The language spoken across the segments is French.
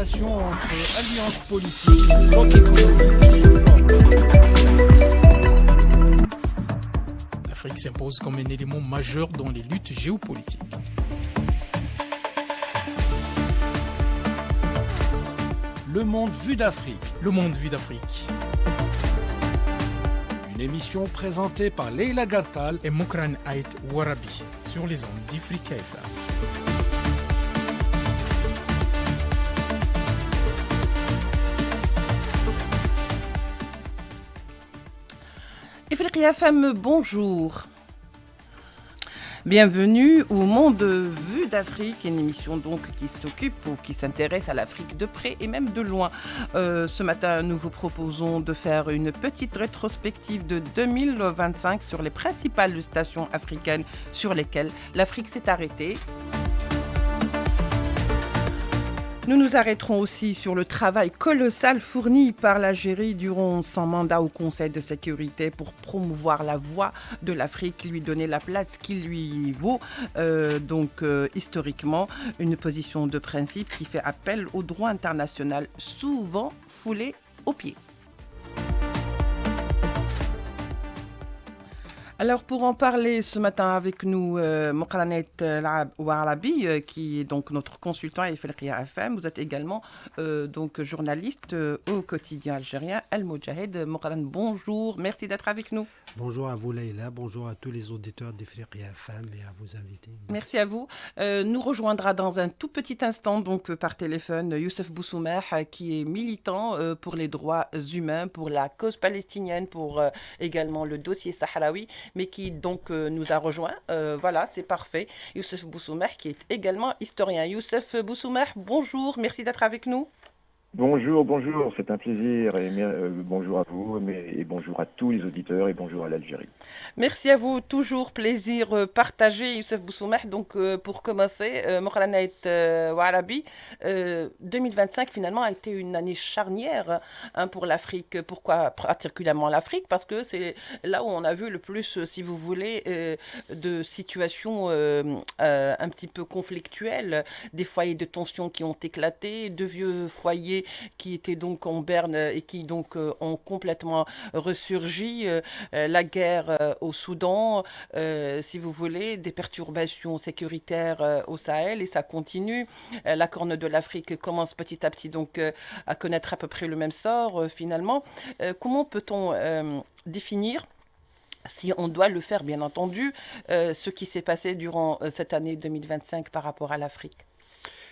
relation entre alliances politiques, blocs économiques et sport. L'Afrique s'impose comme un élément majeur dans les luttes géopolitiques. Le monde vu d'Afrique. Le monde vu d'Afrique. Une émission présentée par Leila Gartal et Mokran Ait Warabi sur les ondes d'Ifrica FM. Ifrica FM, bonjour. Bienvenue au Monde Vu d'Afrique, une émission donc qui s'occupe ou qui s'intéresse à l'Afrique de près et même de loin. Ce matin, nous vous proposons de faire une petite rétrospective de 2025 sur les principales stations africaines sur lesquelles l'Afrique s'est arrêtée. Nous nous arrêterons aussi sur le travail colossal fourni par l'Algérie durant son mandat au Conseil de sécurité pour promouvoir la voix de l'Afrique, lui donner la place qui lui vaut. Historiquement, une position de principe qui fait appel au droit international, souvent foulé aux pieds. Alors pour en parler ce matin avec nous, Mokran Ait Warabi, qui est donc notre consultant à Ifrica FM. Vous êtes également donc journaliste au quotidien algérien El Moudjahid. Mokran, bonjour, merci d'être avec nous. Bonjour à vous Leïla, bonjour à tous les auditeurs d'Ifrica FM et à vos invités. Merci à vous. Nous rejoindra dans un tout petit instant donc par téléphone Youssef Boussoumeh, qui est militant pour les droits humains, pour la cause palestinienne, pour également le dossier sahraoui, mais qui donc nous a rejoint. Voilà, c'est parfait. Youssef Boussoumeh, qui est également historien. Youssef Boussoumeh, bonjour, merci d'être avec nous. Bonjour, c'est un plaisir et bonjour à vous et bonjour à tous les auditeurs et bonjour à l'Algérie. Merci à vous, toujours plaisir partagé. Youssef Boussoumeh, donc pour commencer, Mokran Ait Warabi, 2025 finalement a été une année charnière pour l'Afrique. Pourquoi particulièrement l'Afrique? Parce que c'est là où on a vu le plus, si vous voulez, de situations un petit peu conflictuelles, des foyers de tension qui ont éclaté, de vieux foyers qui étaient donc en berne et qui donc ont complètement ressurgi, la guerre au Soudan, si vous voulez, des perturbations sécuritaires au Sahel, et ça continue. La Corne de l'Afrique commence petit à petit donc à connaître à peu près le même sort finalement. Comment peut-on définir, si on doit le faire bien entendu, ce qui s'est passé durant cette année 2025 par rapport à l'Afrique?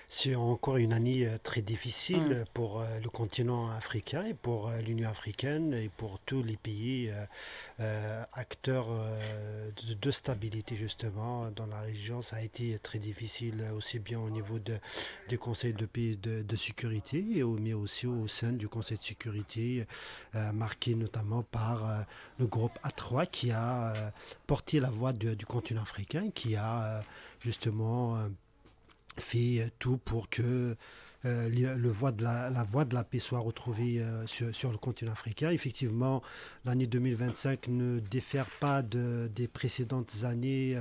C'est encore une année très difficile pour le continent africain et pour l'Union africaine et pour tous les pays acteurs de stabilité justement dans la région. Ça a été très difficile aussi bien au niveau des conseils de pays de sécurité, mais aussi au sein du Conseil de sécurité, marqué notamment par le groupe A3 qui a porté la voix du continent africain, qui a justement fait tout pour que la voie de la paix soit retrouvée sur le continent africain. Effectivement, l'année 2025 ne diffère pas des précédentes années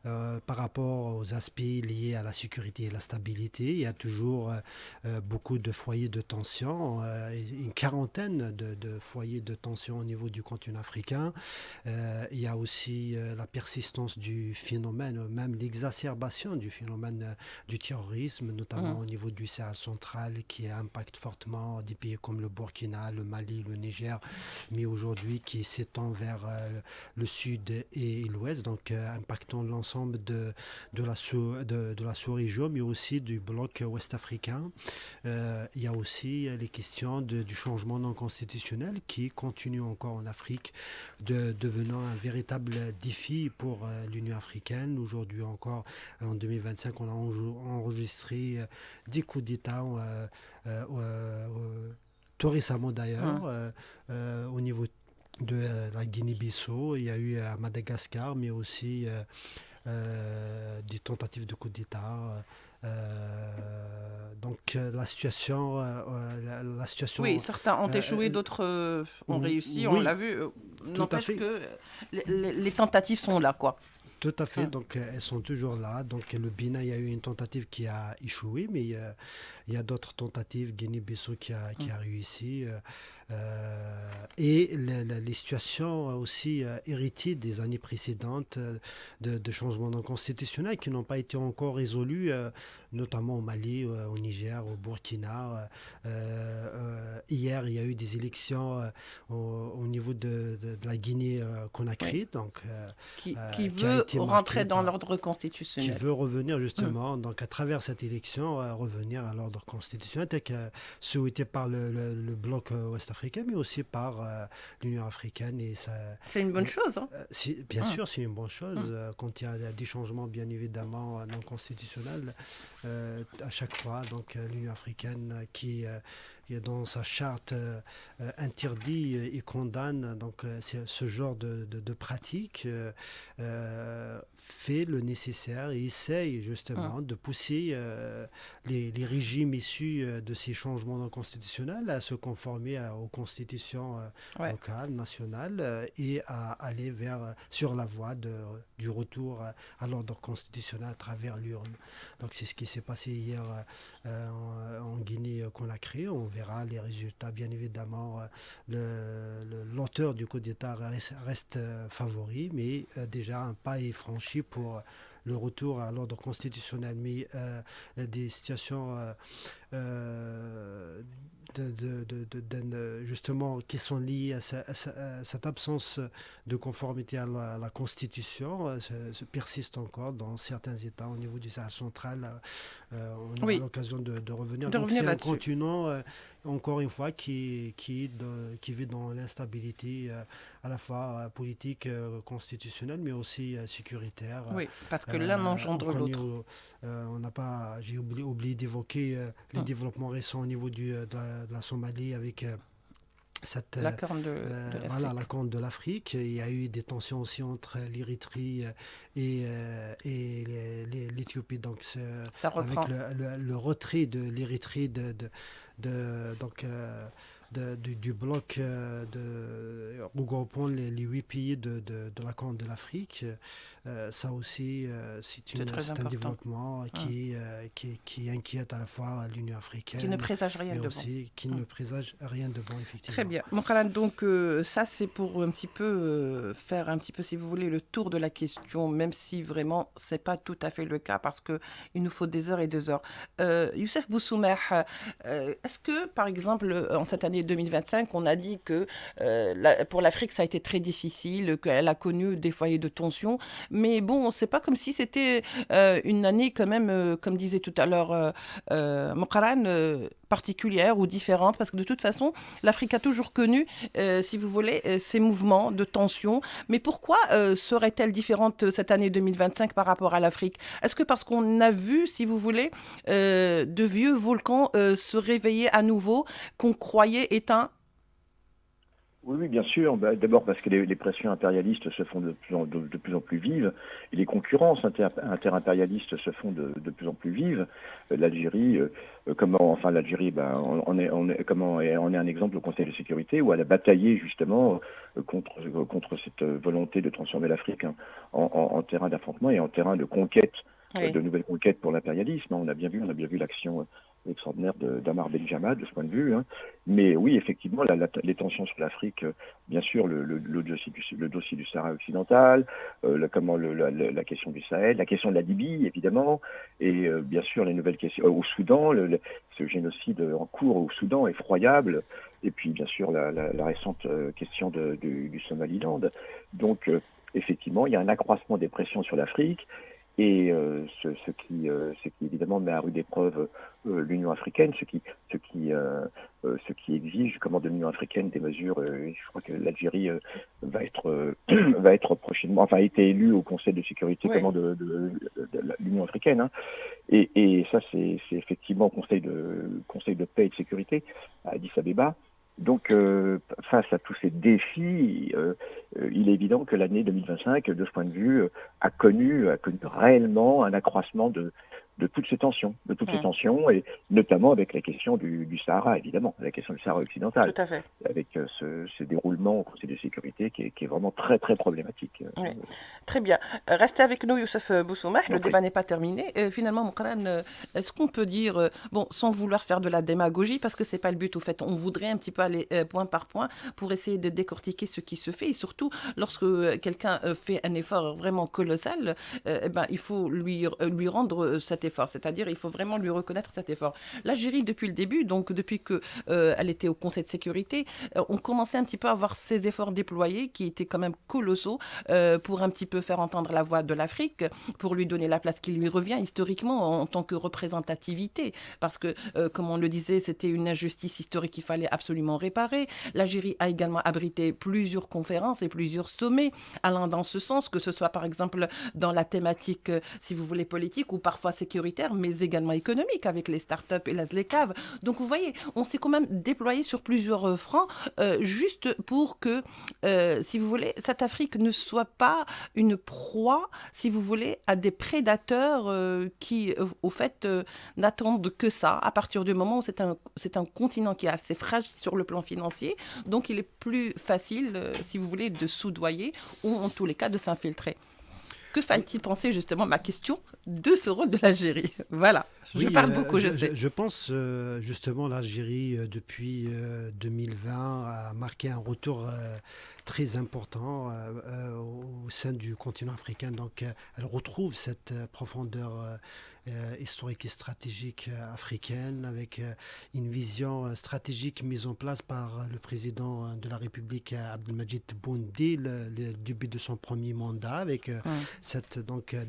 par rapport aux aspects liés à la sécurité et la stabilité. Il y a toujours beaucoup de foyers de tension, une quarantaine de foyers de tension au niveau du continent africain. Il y a aussi la persistance du phénomène, même l'exacerbation du phénomène du terrorisme, notamment au niveau du Sahel central, qui impacte fortement des pays comme le Burkina, le Mali, le Niger, mais aujourd'hui qui s'étend vers le sud et l'ouest, donc impactant l'ensemble de la sous-région, mais aussi du bloc ouest-africain. Il y a aussi les questions du changement non constitutionnel qui continue encore en Afrique, devenant un véritable défi pour l'Union africaine. Aujourd'hui encore, en 2025, on a enregistré 10 coups d'État tout récemment d'ailleurs, au niveau de la Guinée-Bissau. Il y a eu à Madagascar, mais aussi des tentatives de coup d'État. Donc la situation... Oui, certains ont échoué, d'autres ont réussi, on l'a vu. N'empêche que les tentatives sont là, quoi. Tout à fait, donc elles sont toujours là. Donc le Bénin, il y a eu une tentative qui a échoué, mais il il y a d'autres tentatives, Guinée-Bissau qui a réussi. Et les situations aussi héritées des années précédentes de changements constitutionnels qui n'ont pas été encore résolus, notamment au Mali, au Niger, au Burkina. Hier, il y a eu des élections au niveau de la Guinée-Conakry, donc qui qui a veut été rentrer marquée dans par l'ordre qui constitutionnel. veut revenir justement, donc à travers cette élection, revenir à l'ordre constitutionnel tel que souhaité par le bloc ouest-africain, mais aussi par l'Union africaine. C'est une bonne chose, hein? Bien sûr, c'est une bonne chose. Quand il y a des changements, bien évidemment, non constitutionnels, à chaque fois, donc l'Union africaine qui dans sa charte interdit et condamne donc ce genre de pratique, fait le nécessaire et essaye justement de pousser les régimes issus de ces changements non constitutionnels à se conformer aux constitutions locales, nationales, et à aller sur la voie du retour à l'ordre constitutionnel à travers l'urne. Donc c'est ce qui s'est passé hier en Guinée-Conakry. On verra les résultats, bien évidemment. L'auteur du coup d'État reste favori, mais déjà un pas est franchi pour le retour à l'ordre constitutionnel. Mais des situations justement qui sont liées à cette absence de conformité à la Constitution se persiste encore dans certains États au niveau du Sahel central. On aura l'occasion de revenir. Donc c'est un continent, encore une fois, qui vit dans l'instabilité à la fois politique, constitutionnelle, mais aussi sécuritaire. Oui, parce que l'un engendre l'autre. J'ai oublié d'évoquer les développements récents au niveau de la Somalie avec la Corne de l'Afrique. Voilà, la Corne de l'Afrique. Il y a eu des tensions aussi entre l'Érythrée et l'Éthiopie. Donc, ça reprend. Avec le retrait de l'Érythrée du bloc regroupant les 8 pays de la Corne de l'Afrique, ça aussi, c'est un développement qui inquiète à la fois l'Union africaine, qui ne présage rien de bon. Qui ne présage rien de bon, effectivement. Très bien. Moukhalan, donc ça c'est pour un petit peu faire un petit peu, si vous voulez, le tour de la question, même si vraiment c'est pas tout à fait le cas parce que il nous faut des heures et des heures. Youssef Boussoumeh, est-ce que par exemple en cette année 2025, on a dit que pour l'Afrique ça a été très difficile, qu'elle a connu des foyers de tension, mais bon, c'est pas comme si c'était une année quand même, comme disait tout à l'heure Moukhalan, particulière ou différente, parce que de toute façon, l'Afrique a toujours connu, si vous voulez, ces mouvements de tension. Mais pourquoi serait-elle différente cette année 2025 par rapport à l'Afrique? Est-ce que parce qu'on a vu, si vous voulez, de vieux volcans se réveiller à nouveau, qu'on croyait éteints? Oui, bien sûr. D'abord parce que les pressions impérialistes se font de plus en plus vives, et les concurrences interimpérialistes se font de plus en plus vives. L'Algérie, l'Algérie, on est un exemple au Conseil de sécurité où elle a bataillé justement contre cette volonté de transformer l'Afrique en terrain d'affrontement et en terrain de conquête, de nouvelles conquêtes pour l'impérialisme. On a bien vu l'action extraordinaire d'Amar Ben-Jama de ce point de vue. Mais oui, effectivement, les tensions sur l'Afrique, bien sûr, le dossier du Sahara occidental, la question du Sahel, la question de la Libye, évidemment, et bien sûr les nouvelles questions au Soudan, ce génocide en cours au Soudan, effroyable, et puis bien sûr la récente question du Somaliland. Donc, effectivement, il y a un accroissement des pressions sur l'Afrique. Et ce qui évidemment met à rude épreuve l'Union africaine, ce qui exige de l'Union africaine des mesures. Je crois que l'Algérie va être prochainement, a été élue au Conseil de sécurité de l'Union africaine. Et ça c'est effectivement au Conseil de paix et de sécurité à Addis Abeba. Donc, face à tous ces défis, il est évident que l'année 2025, de ce point de vue, a connu réellement un accroissement toutes ces tensions, et notamment avec la question du Sahara, évidemment, la question du Sahara occidental, Tout à fait. avec ces déroulements au Conseil de sécurité qui est vraiment très très problématique. Oui. Très bien. Restez avec nous, Youssef Boussoumah. Le Oui. débat n'est pas terminé. Finalement, Moukran, est-ce qu'on peut dire, bon, sans vouloir faire de la démagogie, parce que c'est pas le but, au fait, on voudrait un petit peu aller point par point pour essayer de décortiquer ce qui se fait, et surtout, lorsque quelqu'un fait un effort vraiment colossal, il faut lui rendre cet effort, c'est-à-dire il faut vraiment lui reconnaître cet effort. L'Algérie, depuis le début, donc depuis que elle était au Conseil de sécurité, on commençait un petit peu à voir ces efforts déployés qui étaient quand même colossaux pour un petit peu faire entendre la voix de l'Afrique, pour lui donner la place qui lui revient historiquement en tant que représentativité, parce que, comme on le disait, c'était une injustice historique qu'il fallait absolument réparer. L'Algérie a également abrité plusieurs conférences et plusieurs sommets allant dans ce sens, que ce soit par exemple dans la thématique, si vous voulez, politique ou parfois sécuritaire, mais également économique avec les startups et la ZLECAf. Donc vous voyez, on s'est quand même déployé sur plusieurs fronts, juste pour que, si vous voulez, cette Afrique ne soit pas une proie, si vous voulez, à des prédateurs qui, au fait, n'attendent que ça, à partir du moment où c'est un continent qui est assez fragile sur le plan financier, donc il est plus facile, si vous voulez, de soudoyer ou en tous les cas de s'infiltrer. Que fallait-il penser, justement, ma question, de ce rôle de l'Algérie? Voilà, je parle beaucoup, je sais. Je pense, justement, l'Algérie, depuis 2020, a marqué un retour très important au sein du continent africain. Donc, elle retrouve cette profondeur historique et stratégique africaine, avec une vision stratégique mise en place par le président de la République, Abdelmadjid Tebboune, dès le début de son premier mandat, avec cette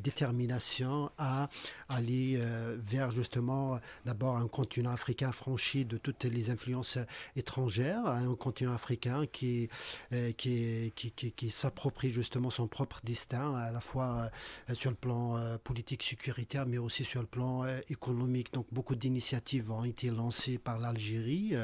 détermination à aller vers justement d'abord un continent africain franchi de toutes les influences étrangères, un continent africain qui s'approprie justement son propre destin, à la fois sur le plan politique sécuritaire, mais aussi sur le plan économique. Donc beaucoup d'initiatives ont été lancées par l'Algérie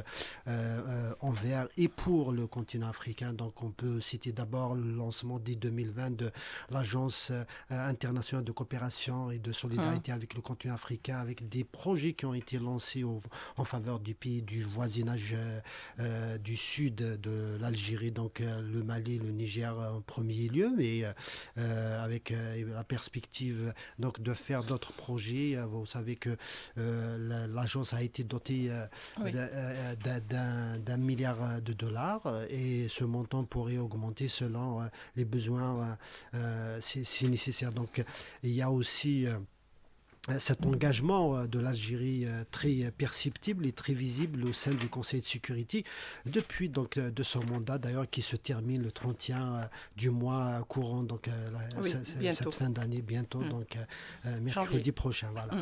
envers et pour le continent africain. Donc on peut citer d'abord le lancement dès 2020 de l'Agence internationale de coopération et de solidarité avec le continent africain, avec des projets qui ont été lancés en faveur du pays du voisinage du sud de l'Algérie, donc le Mali, le Niger en premier lieu, mais avec la perspective donc de faire d'autres projets. Vous savez que l'agence a été dotée d'1 milliard de dollars, et ce montant pourrait augmenter selon les besoins si nécessaire. Donc il y a aussi cet engagement de l'Algérie très perceptible et très visible au sein du Conseil de sécurité depuis donc de son mandat, d'ailleurs, qui se termine le 31 du mois courant, donc cette fin d'année bientôt, donc mercredi prochain. Voilà.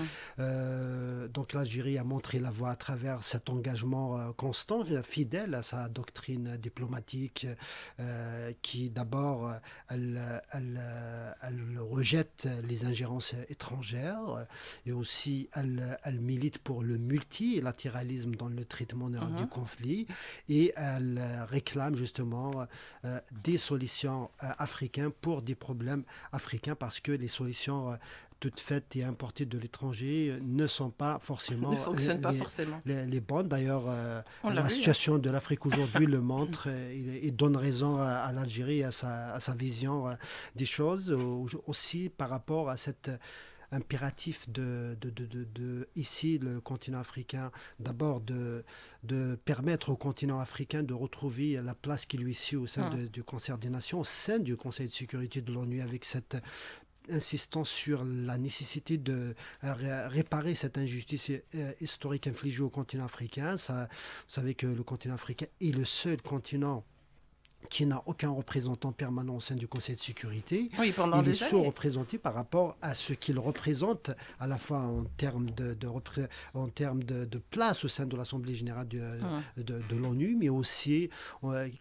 Donc l'Algérie a montré la voie à travers cet engagement constant, fidèle à sa doctrine diplomatique, qui d'abord elle rejette les ingérences étrangères, et aussi elle milite pour le multilatéralisme dans le traitement du conflit, et elle réclame justement des solutions africaines pour des problèmes africains, parce que les solutions toutes faites et importées de l'étranger ne sont pas forcément ne fonctionnent pas forcément les bonnes. D'ailleurs, la situation de l'Afrique aujourd'hui le montre et donne raison à l'Algérie, à sa vision des choses, aussi par rapport à cet impératif de ici, le continent africain, d'abord de permettre au continent africain de retrouver la place qui lui suit au sein du Concert des Nations, au sein du Conseil de sécurité de l'ONU, avec cette insistance sur la nécessité de réparer cette injustice historique infligée au continent africain. Vous savez que le continent africain est le seul continent qui n'a aucun représentant permanent au sein du Conseil de sécurité. Oui, pendant il est des années. sous-représenté par rapport à ce qu'il représente, à la fois en termes de place au sein de l'Assemblée générale de l'ONU, mais aussi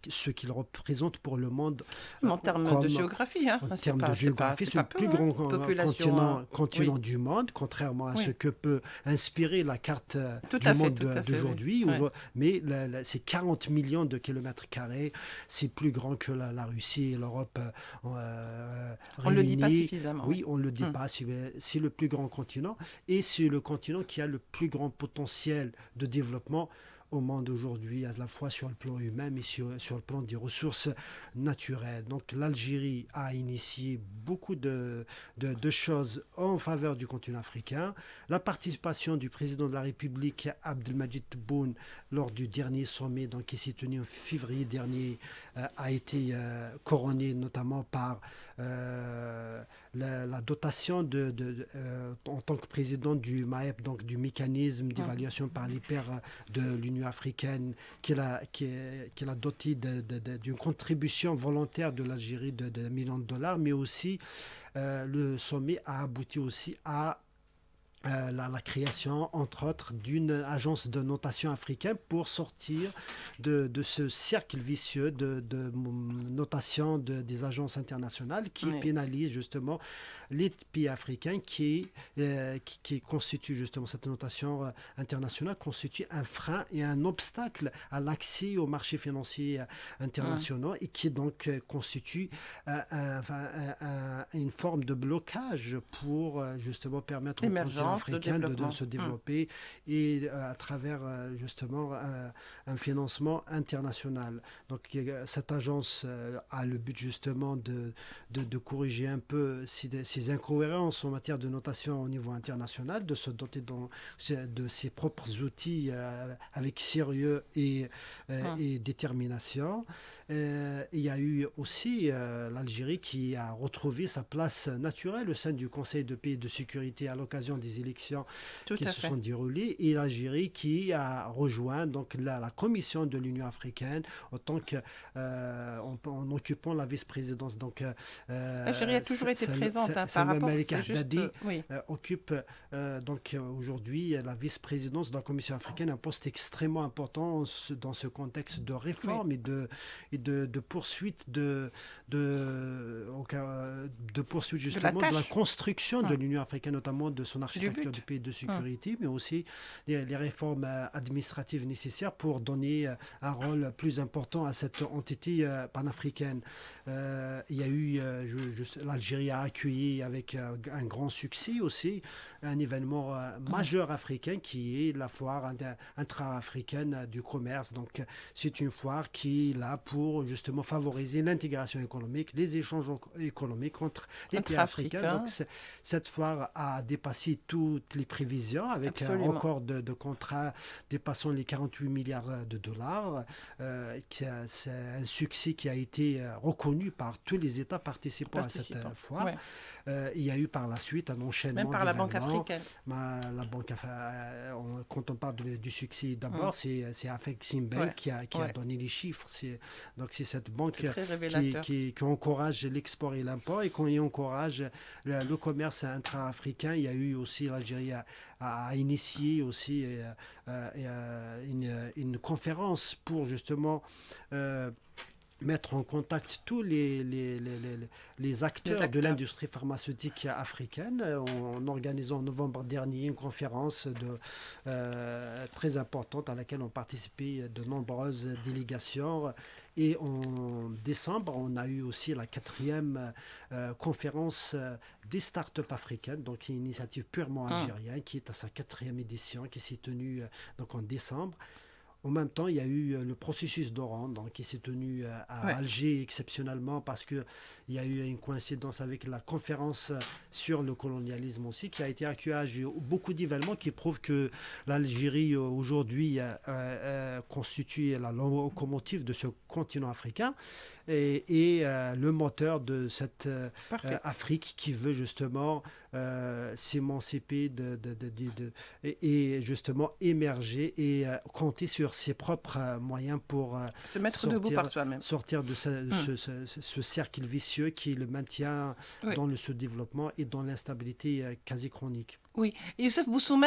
ce qu'il représente pour le monde. En termes de géographie. En termes de géographie, c'est le plus grand continent du monde, contrairement à ce que peut inspirer la carte du monde d'aujourd'hui. Mais c'est 40 millions de kilomètres carrés, c'est plus grand que la Russie et l'Europe On ne le dit pas réunies. suffisamment. Oui, on ne le dit pas. C'est le plus grand continent et c'est le continent qui a le plus grand potentiel de développement au monde aujourd'hui, à la fois sur le plan humain, mais sur le plan des ressources naturelles. Donc l'Algérie a initié beaucoup de choses en faveur du continent africain. La participation du président de la République, Abdelmadjid Tebboune, lors du dernier sommet donc, qui s'est tenu en février dernier, a été couronnée notamment par la dotation en tant que président du MAEP, donc du mécanisme d'évaluation par les pairs de l'Union africaine, qu'il a doté d'une contribution volontaire de l'Algérie de $1 million, mais aussi le sommet a abouti aussi à la création, entre autres, d'une agence de notation africaine pour sortir de ce cercle vicieux de notation des agences internationales qui pénalise justement les pays africains qui constituent justement cette notation internationale, constitue un frein et un obstacle à l'accès aux marchés financiers internationaux et qui donc constitue une forme de blocage pour justement permettre aux continents africains de se développer et à travers justement un financement international. Donc cette agence a le but justement de corriger un peu ces incohérences en matière de notation au niveau international, de se doter de ses propres outils avec sérieux et détermination. Il y a eu aussi l'Algérie qui a retrouvé sa place naturelle au sein du Conseil de paix et de sécurité à l'occasion des élections qui se sont déroulées, et l'Algérie qui a rejoint donc la commission de l'Union africaine en tant que en occupant la vice-présidence. Donc l'Algérie a toujours été présente par rapport à occupe donc aujourd'hui la vice-présidence de la Commission africaine, un poste extrêmement important dans ce contexte de réforme et de poursuite de poursuite justement de la construction de l'Union africaine, notamment de son architecture du pays de sécurité, mais aussi les réformes administratives nécessaires pour donner un rôle plus important à cette entité panafricaine. Il y a eu, l'Algérie a accueilli avec un grand succès aussi un événement majeur africain qui est la foire intra-africaine du commerce. Donc c'est une foire qui est là pour justement favoriser l'intégration économique, les échanges économiques entre les pays africains. Donc cette foire a dépassé toutes les prévisions avec un record de contrats dépassant les 48 milliards de dollars. C'est un succès qui a été reconnu par tous les États participants à cette foire. Il y a eu par la suite un enchaînement même par la Banque africaine. Quand on parle du succès, d'abord, c'est Afreximbank qui a donné les chiffres. Donc c'est cette banque qui encourage l'export et l'import et qui encourage le commerce intra-africain. Il y a eu aussi, l'Algérie a initié aussi une conférence pour justement mettre en contact tous les acteurs de l'industrie pharmaceutique africaine en organisant en novembre dernier une conférence très importante à laquelle ont participé de nombreuses délégations. Et en décembre, on a eu aussi la 4e conférence des startups africaines, donc une initiative purement algérienne qui est à sa 4e édition, qui s'est tenue donc en décembre. En même temps, il y a eu le processus d'Oran qui s'est tenu à Alger exceptionnellement parce qu'il y a eu une coïncidence avec la conférence sur le colonialisme aussi qui a été accueillie. Beaucoup d'événements qui prouvent que l'Algérie aujourd'hui constitue la locomotive de ce continent africain et le moteur de cette Afrique qui veut justement s'émanciper et justement émerger et compter sur ses propres moyens pour se mettre debout par soi-même. Sortir de ce cercle vicieux qui le maintient dans le sous-développement et dans l'instabilité quasi chronique. Oui, et Youssef Boussoumeh,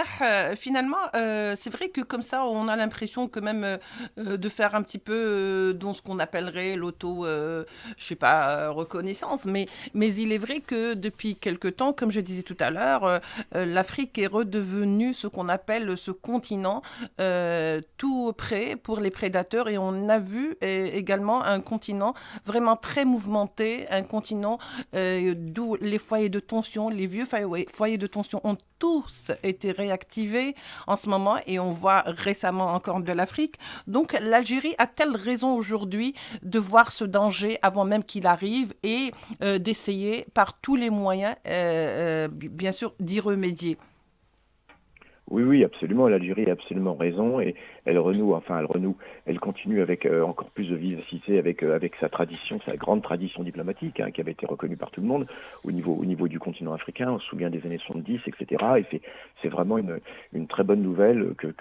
finalement, c'est vrai que comme ça, on a l'impression que même de faire un petit peu dans ce qu'on appellerait l'auto, je sais pas, reconnaissance, mais il est vrai que depuis quelque temps, comme je disais tout à l'heure, l'Afrique est redevenue ce qu'on appelle ce continent tout prêt pour les prédateurs et on a vu également un continent vraiment très mouvementé, un continent d'où les foyers de tension, les vieux foyers de tension ont tous été réactivés en ce moment et on voit récemment encore de l'Afrique. Donc l'Algérie a-t-elle raison aujourd'hui de voir ce danger avant même qu'il arrive et d'essayer par tous les moyens, bien sûr, d'y remédier? Oui, oui, absolument. L'Algérie a absolument raison et elle continue avec encore plus de vivacité avec sa tradition, sa grande tradition diplomatique qui avait été reconnue par tout le monde au niveau du continent africain. On se souvient des années 70, etc. Et c'est vraiment une très bonne nouvelle que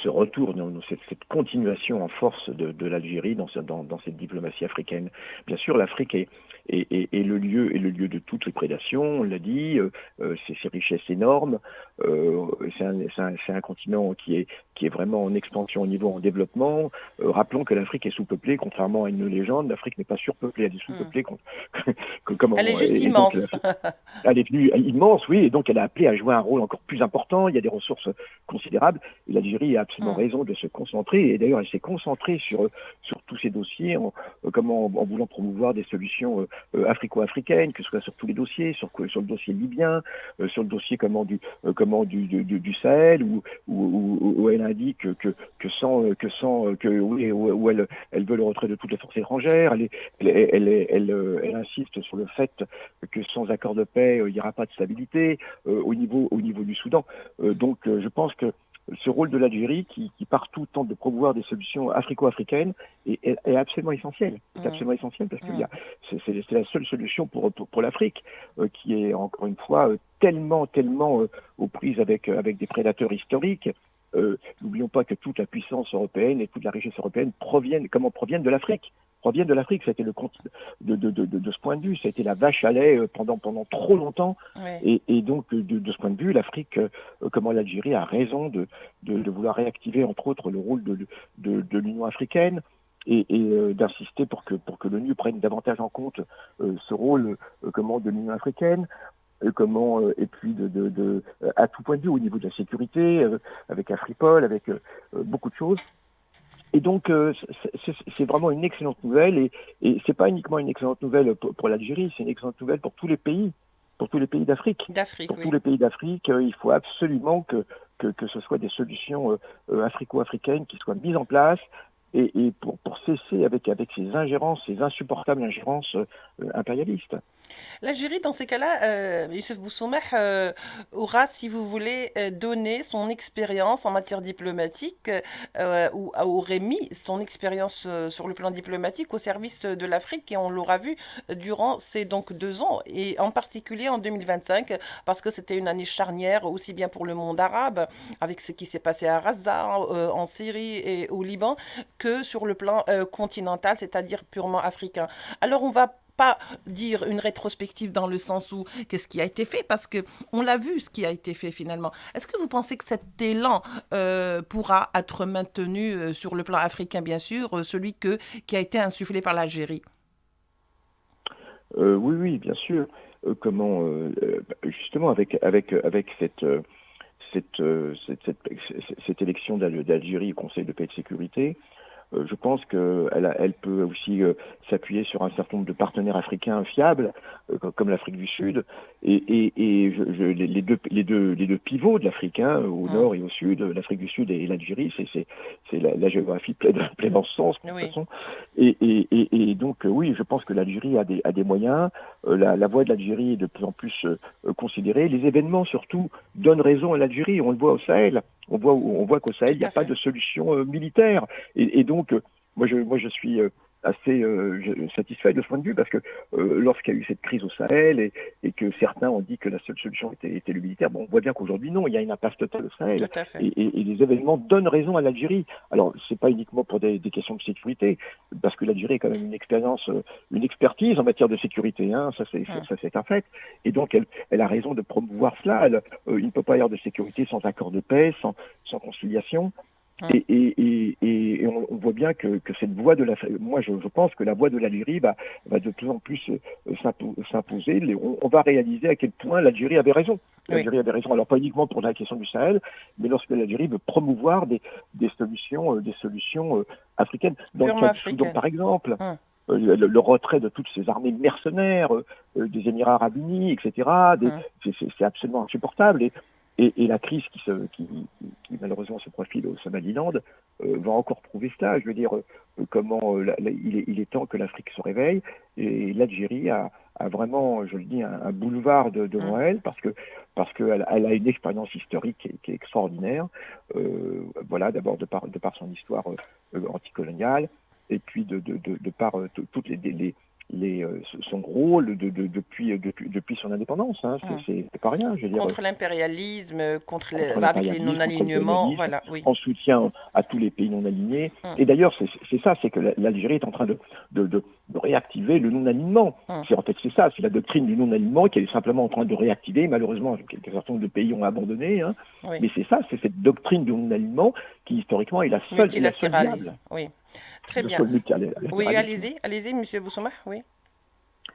ce retour, cette continuation en force de l'Algérie dans cette diplomatie africaine. Bien sûr, l'Afrique est le lieu de toutes les prédations, on l'a dit, ses richesses énormes. C'est un continent qui est vraiment en expansion au niveau en développement. Rappelons que l'Afrique est sous-peuplée, contrairement à une légende. L'Afrique n'est pas surpeuplée, elle est Hmm. sous-peuplée. Elle est juste Et donc, immense. elle est devenue immense, oui, et donc elle a appelé à jouer un rôle encore plus important. Il y a des ressources considérables. Et l'Algérie a absolument Hmm. raison de se concentrer. Et d'ailleurs, elle s'est concentrée sur tous ces dossiers en voulant promouvoir des solutions africo-africaines, que ce soit sur tous les dossiers, sur le dossier libyen, sur le dossier du Sahel, où elle indique où elle veut le retrait de toutes les forces étrangères. Elle insiste sur le fait que sans accord de paix, il n'y aura pas de stabilité au niveau du Soudan. Je pense que ce rôle de l'Algérie, qui partout tente de promouvoir des solutions africo-africaines, est absolument essentiel. C'est Hmm. absolument essentiel parce que Hmm. c'est la seule solution pour l'Afrique, qui est encore une fois tellement aux prises avec des prédateurs historiques. N'oublions pas que toute la puissance européenne et toute la richesse européenne proviennent de l'Afrique. Proviennent de l'Afrique, ça a été le compte de ce point de vue, ça a été la vache à lait pendant trop longtemps. Ouais. Et donc, de ce point de vue, l'Afrique, comment l'Algérie a raison de vouloir réactiver, entre autres, le rôle de l'Union africaine et d'insister pour que l'ONU prenne davantage en compte ce rôle de l'Union africaine. Et puis à tout point de vue au niveau de la sécurité, avec Afripol, avec beaucoup de choses. Et donc c'est vraiment une excellente nouvelle et c'est pas uniquement une excellente nouvelle pour l'Algérie, c'est une excellente nouvelle pour tous les pays d'Afrique. D'Afrique, Pour tous oui. les pays d'Afrique, il faut absolument que ce soit des solutions africo-africaines qui soient mises en place et pour cesser avec ces ingérences, ces insupportables ingérences impérialistes. L'Algérie, dans ces cas-là, Youssef Boussoumeh aura, si vous voulez, donné son expérience en matière diplomatique ou aurait mis son expérience sur le plan diplomatique au service de l'Afrique et on l'aura vu durant ces donc 2 ans et en particulier en 2025 parce que c'était une année charnière aussi bien pour le monde arabe avec ce qui s'est passé à Gaza, en Syrie et au Liban que sur le plan continental, c'est-à-dire purement africain. Alors on va pas dire une rétrospective dans le sens où qu'est-ce qui a été fait parce que on l'a vu ce qui a été fait finalement. Est-ce que vous pensez que cet élan pourra être maintenu sur le plan africain bien sûr, qui a été insufflé par l'Algérie? Oui, oui, bien sûr. Justement avec cette élection d'Algérie au Conseil de paix et de sécurité, je pense qu'elle peut aussi s'appuyer sur un certain nombre de partenaires africains fiables, comme l'Afrique du Sud, les deux pivots de l'Afrique, au Hum. nord et au sud, l'Afrique du Sud et l'Algérie, c'est la géographie pleine en sens, de toute Oui. façon. Donc, oui, je pense que l'Algérie a des moyens, la voix de l'Algérie est de plus en plus considérée. Les événements, surtout, donnent raison à l'Algérie, on le voit au Sahel. On voit qu'au Sahel, Tout il n'y a à pas fait. de solution militaire. Donc, moi, je suis assez satisfait de ce point de vue parce que lorsqu'il y a eu cette crise au Sahel et que certains ont dit que la seule solution était le militaire, bon, on voit bien qu'aujourd'hui non, il y a une impasse totale au Sahel Tout à fait. et les événements donnent raison à l'Algérie. Alors c'est pas uniquement pour des questions de sécurité, parce que l'Algérie a quand même une expérience, une expertise en matière de sécurité, hein, ça c'est un fait. Et donc elle a raison de promouvoir cela. Il ne peut pas y avoir de sécurité sans accord de paix, sans conciliation. Et on voit bien que cette voie de moi je pense que la voie de l'Algérie va de plus en plus s'imposer. On va réaliser à quel point l'Algérie avait raison. L'Algérie avait raison, alors pas uniquement pour la question du Sahel, mais lorsque l'Algérie veut promouvoir des solutions africaines. Donc, par exemple, le retrait de toutes ces armées mercenaires, des Émirats arabes unis, etc., c'est absolument insupportable. Et la crise qui malheureusement se profile au Somaliland va encore prouver cela. Je veux dire, comment il est temps que l'Afrique se réveille. Et l'Algérie a vraiment, je le dis, un boulevard devant elle parce qu'elle a une expérience historique qui est extraordinaire. Voilà, d'abord de par son histoire anticoloniale et puis de par toutes son rôle depuis son indépendance, hein, c'est pas rien. Je veux dire, contre l'impérialisme, avec les non-alignements, voilà, oui. En soutien à tous les pays non alignés. Et d'ailleurs, c'est ça, c'est que l'Algérie est en train de réactiver le non-alignement. C'est ça, c'est la doctrine du non-alignement qu'elle est simplement en train de réactiver. Malheureusement, un certain nombre de pays ont abandonné, hein. Oui. Mais c'est ça, c'est cette doctrine du non-alignement qui historiquement est la seule viable. Oui. Très bien. Oui, allez-y, M. Boussouma, oui.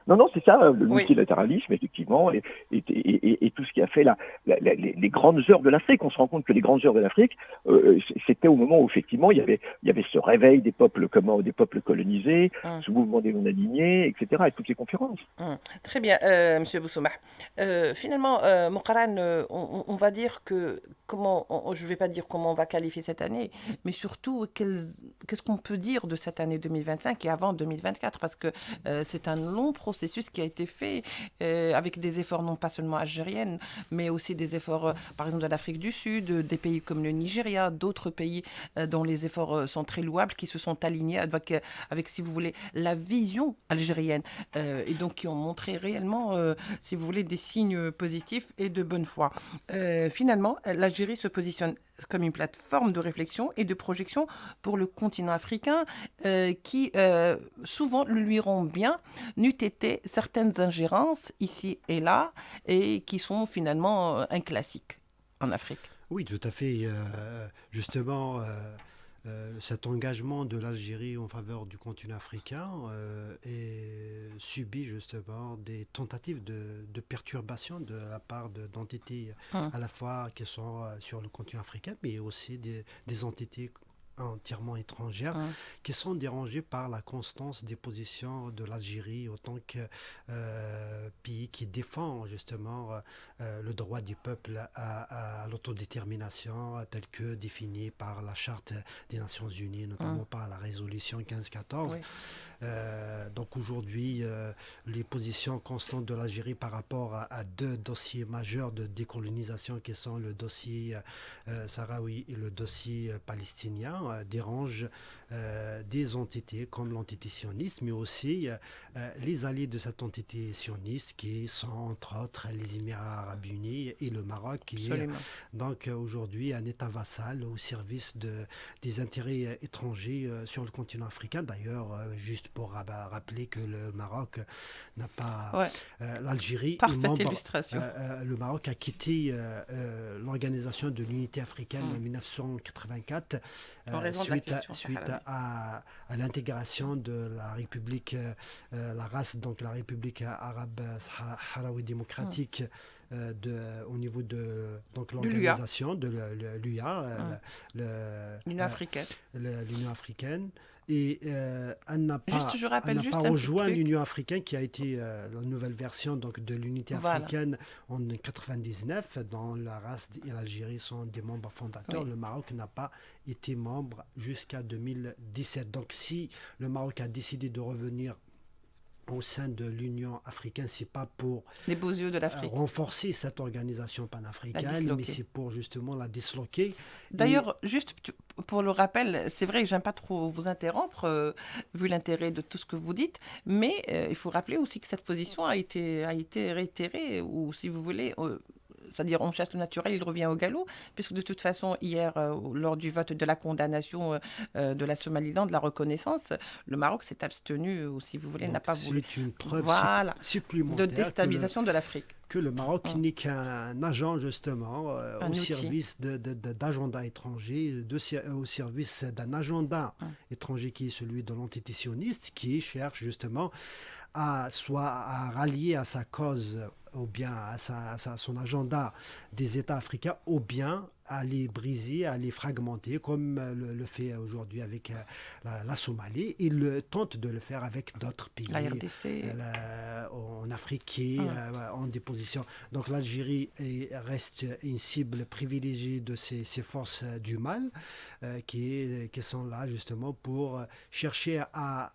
Non, c'est ça, le multilatéralisme, effectivement, et tout ce qui a fait les grandes heures de l'Afrique. On se rend compte que les grandes heures de l'Afrique, c'était au moment où, effectivement, il y avait ce réveil des peuples colonisés, ce mouvement des non-alignés, etc., et toutes ces conférences. Très bien, M. Boussouma. Finalement, Mouqaran, on va dire que, je ne vais pas dire comment on va qualifier cette année, mais surtout, qu'est-ce qu'on peut dire de cette année 2025 et avant 2024, parce que c'est un long processus qui a été fait avec des efforts non pas seulement algériennes, mais aussi des efforts, par exemple, de l'Afrique du Sud, des pays comme le Nigeria, d'autres pays dont les efforts sont très louables, qui se sont alignés avec, si vous voulez, la vision algérienne, et donc qui ont montré réellement, si vous voulez, des signes positifs et de bonne foi. Finalement, l'Algérie se positionne comme une plateforme de réflexion et de projection pour le continent africain qui souvent lui rend bien, n'eût été certaines ingérences ici et là et qui sont finalement un classique en Afrique. Oui, tout à fait. Justement, cet engagement de l'Algérie en faveur du continent africain subit justement des tentatives de perturbation de la part d'entités à la fois qui sont sur le continent africain, mais aussi des entités entièrement étrangères qui sont dérangées par la constance des positions de l'Algérie en tant que pays qui défend justement le droit du peuple à l'autodétermination tel que défini par la Charte des Nations Unies, notamment par la résolution 1514. Oui. Donc aujourd'hui, les positions constantes de l'Algérie par rapport à deux dossiers majeurs de décolonisation qui sont le dossier sahraoui et le dossier palestinien dérangent des entités comme l'entité sioniste, mais aussi les alliés de cette entité sioniste qui sont entre autres les Émirats arabes unis et le Maroc, qui est donc aujourd'hui un État vassal au service des intérêts étrangers sur le continent africain. D'ailleurs, juste pour rappeler que le Maroc n'a pas... l'Algérie est membre... le Maroc a quitté l'Organisation de l'Unité africaine en 1984 suite à l'intégration de la République, la race, donc la République arabe sahraoui démocratique au niveau de l'organisation de l'UA, l'Union africaine. L'Union africaine. Et elle n'a pas, pas rejoint l'Union africaine qui a été la nouvelle version donc, de l'unité africaine en 1999, dont la race et l'Algérie sont des membres fondateurs. Oui. Le Maroc n'a pas été membre jusqu'à 2017. Donc si le Maroc a décidé de revenir au sein de l'Union africaine, c'est pas pour Les beaux yeux de l'Afrique. renforcer cette organisation panafricaine, mais c'est pour justement la disloquer. D'ailleurs, juste pour le rappel, c'est vrai que j'aime pas trop vous interrompre, vu l'intérêt de tout ce que vous dites, mais il faut rappeler aussi que cette position a été réitérée, ou si vous voulez, c'est-à-dire on chasse le naturel, il revient au galop, puisque de toute façon, hier, lors du vote de la condamnation de la Somaliland, de la reconnaissance, le Maroc s'est abstenu, ou si vous voulez, Donc, n'a pas voulu. C'est une preuve De supplémentaire déstabilisation de l'Afrique. que le Maroc n'est qu'un agent justement Un au outil. service d'agenda étranger, au service d'un agenda étranger qui est celui de l'entité sioniste, qui cherche justement soit à rallier à sa cause ou bien à son agenda des États africains, ou bien à les briser, à les fragmenter, comme le fait aujourd'hui avec la Somalie. Il tente de le faire avec d'autres pays. La RDC. En Afrique qui est en déposition. Donc l'Algérie reste une cible privilégiée de ces forces du mal qui sont là justement pour chercher à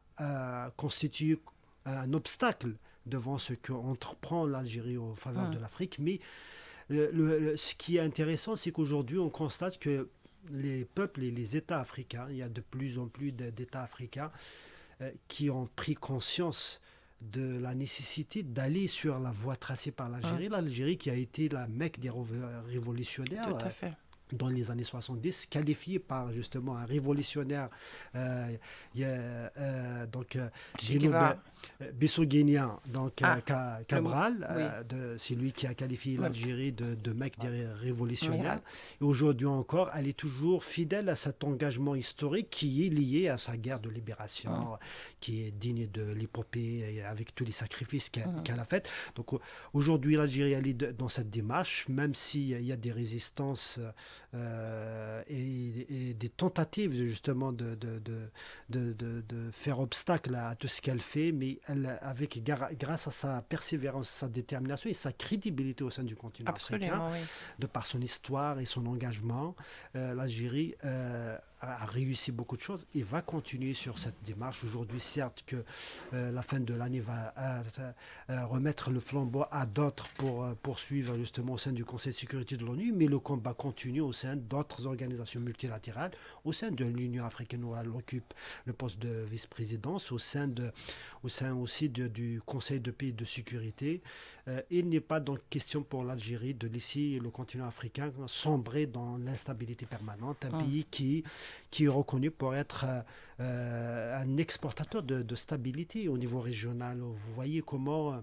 constituer un obstacle devant ce qu'entreprend l'Algérie en faveur de l'Afrique. Mais ce qui est intéressant, c'est qu'aujourd'hui, on constate que les peuples et les États africains, il y a de plus en plus d'États africains qui ont pris conscience de la nécessité d'aller sur la voie tracée par l'Algérie. L'Algérie qui a été la Mecque des révolutionnaires. Tout à fait. Dans les années 70, qualifié par justement un révolutionnaire Bissau-Guinéen, Cabral, c'est lui qui a qualifié l'Algérie de Mecque des révolutionnaires. Et aujourd'hui encore, elle est toujours fidèle à cet engagement historique qui est lié à sa guerre de libération, qui est digne de l'épopée avec tous les sacrifices qu'elle a fait. Donc aujourd'hui, l'Algérie elle est dans cette démarche, même s'il y a des résistances et des tentatives justement de faire obstacle à tout ce qu'elle fait, mais elle, grâce à sa persévérance, sa détermination et sa crédibilité au sein du continent africain, de par son histoire et son engagement, l'Algérie a réussi beaucoup de choses et va continuer sur cette démarche. Aujourd'hui, certes que la fin de l'année va remettre le flambeau à d'autres pour poursuivre justement au sein du Conseil de sécurité de l'ONU, mais le combat continue au sein d'autres organisations multilatérales, au sein de l'Union africaine où elle occupe le poste de vice-présidence, au sein aussi du Conseil de paix et de sécurité. Il n'est pas donc question pour l'Algérie de laisser le continent africain sombrer dans l'instabilité permanente, un pays qui est reconnu pour être un exportateur de stabilité au niveau régional. Vous voyez comment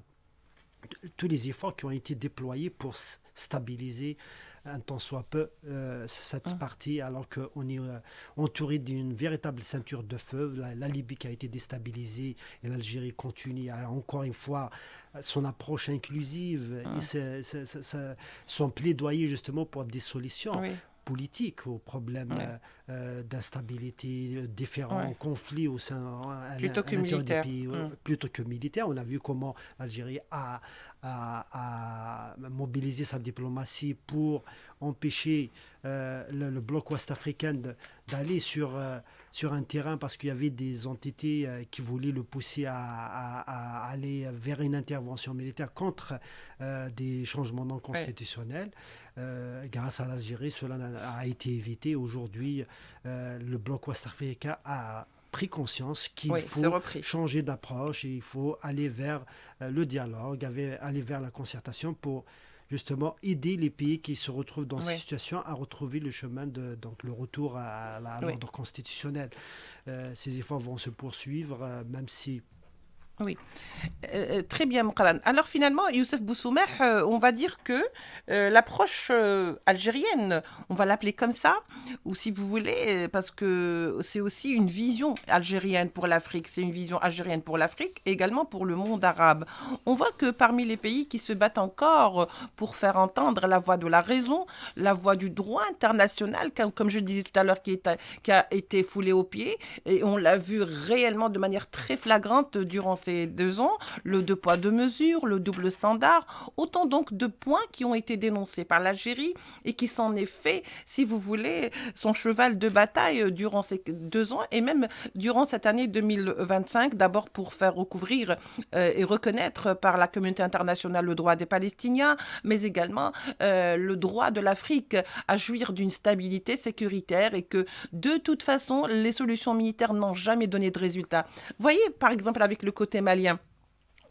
tous les efforts qui ont été déployés pour stabiliser un tant soit peu cette partie, alors qu'on est entouré d'une véritable ceinture de feu. La Libye qui a été déstabilisée et l'Algérie continue à, encore une fois, son approche inclusive et son plaidoyer justement pour des solutions politiques aux problèmes d'instabilité, différents conflits au sein plutôt que militaire. Des pays, plutôt que militaire. On a vu comment l'Algérie a mobilisé sa diplomatie pour empêcher le bloc ouest-africain d'aller sur un terrain parce qu'il y avait des entités qui voulaient le pousser à aller vers une intervention militaire contre des changements non constitutionnels. Grâce à l'Algérie, cela a été évité. Aujourd'hui, le bloc ouest-africain a pris conscience qu'il faut changer d'approche et il faut aller vers le dialogue, aller vers la concertation pour justement aider les pays qui se retrouvent dans cette situation à retrouver le chemin donc le retour à l'ordre constitutionnel. Ces efforts vont se poursuivre, même si... Oui, très bien, Moukaran. Alors finalement, Youssef Boussoumeh, on va dire que l'approche algérienne, on va l'appeler comme ça, ou si vous voulez, parce que c'est aussi une vision algérienne pour l'Afrique, c'est une vision algérienne pour l'Afrique, et également pour le monde arabe. On voit que parmi les pays qui se battent encore pour faire entendre la voix de la raison, la voix du droit international, comme je le disais tout à l'heure, qui a été foulé aux pieds, et on l'a vu réellement de manière très flagrante durant ces ces 2 ans, le deux poids, deux mesures, le double standard, autant donc de points qui ont été dénoncés par l'Algérie et qui s'en est fait, si vous voulez, son cheval de bataille durant ces 2 ans et même durant cette année 2025, d'abord pour faire recouvrir et reconnaître par la communauté internationale le droit des Palestiniens, mais également le droit de l'Afrique à jouir d'une stabilité sécuritaire et que de toute façon, les solutions militaires n'ont jamais donné de résultats. Voyez, par exemple, avec le côté malien,